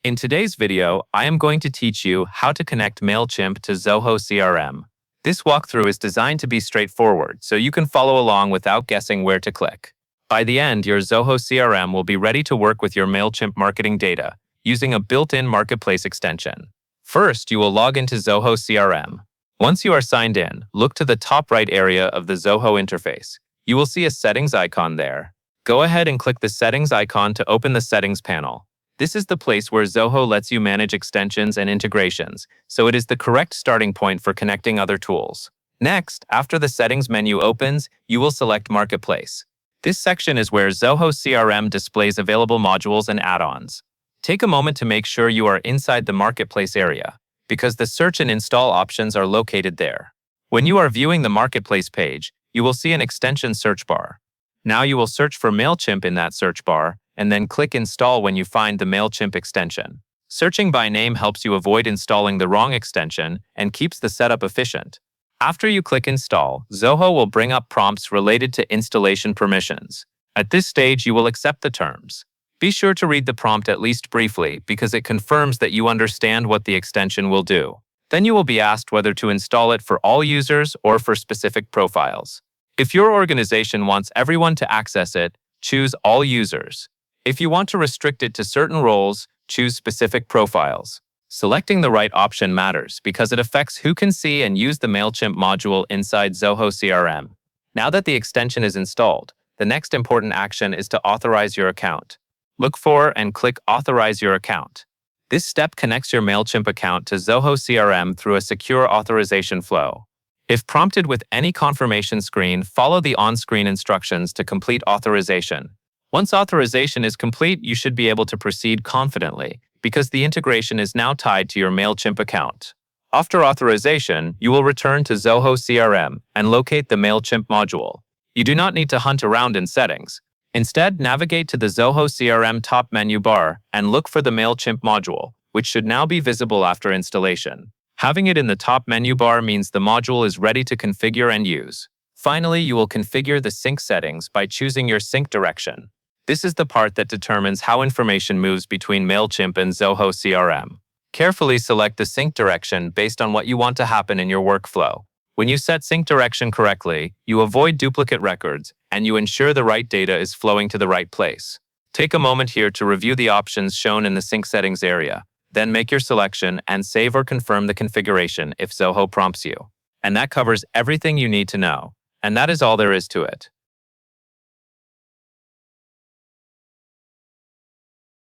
In today's video, I am going to teach you how to connect Mailchimp to Zoho CRM. This walkthrough is designed to be straightforward, so you can follow along without guessing where to click. By the end, your Zoho CRM will be ready to work with your Mailchimp marketing data using a built-in marketplace extension. First, you will log into Zoho CRM. Once you are signed in, look to the top right area of the Zoho interface. You will see a settings icon there. Go ahead and click the settings icon to open the settings panel. This is the place where Zoho lets you manage extensions and integrations, so it is the correct starting point for connecting other tools. Next, after the settings menu opens, you will select Marketplace. This section is where Zoho CRM displays available modules and add-ons. Take a moment to make sure you are inside the Marketplace area, because the search and install options are located there. When you are viewing the Marketplace page, you will see an extension search bar. Now you will search for Mailchimp in that search bar, and then click Install when you find the Mailchimp extension. Searching by name helps you avoid installing the wrong extension and keeps the setup efficient. After you click Install, Zoho will bring up prompts related to installation permissions. At this stage, you will accept the terms. Be sure to read the prompt at least briefly because it confirms that you understand what the extension will do. Then you will be asked whether to install it for all users or for specific profiles. If your organization wants everyone to access it, choose All Users. If you want to restrict it to certain roles, choose Specific Profiles. Selecting the right option matters because it affects who can see and use the Mailchimp module inside Zoho CRM. Now that the extension is installed, the next important action is to authorize your account. Look for and click Authorize Your Account. This step connects your Mailchimp account to Zoho CRM through a secure authorization flow. If prompted with any confirmation screen, follow the on-screen instructions to complete authorization. Once authorization is complete, you should be able to proceed confidently because the integration is now tied to your Mailchimp account. After authorization, you will return to Zoho CRM and locate the Mailchimp module. You do not need to hunt around in settings. Instead, navigate to the Zoho CRM top menu bar and look for the Mailchimp module, which should now be visible after installation. Having it in the top menu bar means the module is ready to configure and use. Finally, you will configure the sync settings by choosing your sync direction. This is the part that determines how information moves between Mailchimp and Zoho CRM. Carefully select the sync direction based on what you want to happen in your workflow. When you set sync direction correctly, you avoid duplicate records and you ensure the right data is flowing to the right place. Take a moment here to review the options shown in the sync settings area. Then make your selection and save or confirm the configuration if Zoho prompts you. And that covers everything you need to know. And that is all there is to it.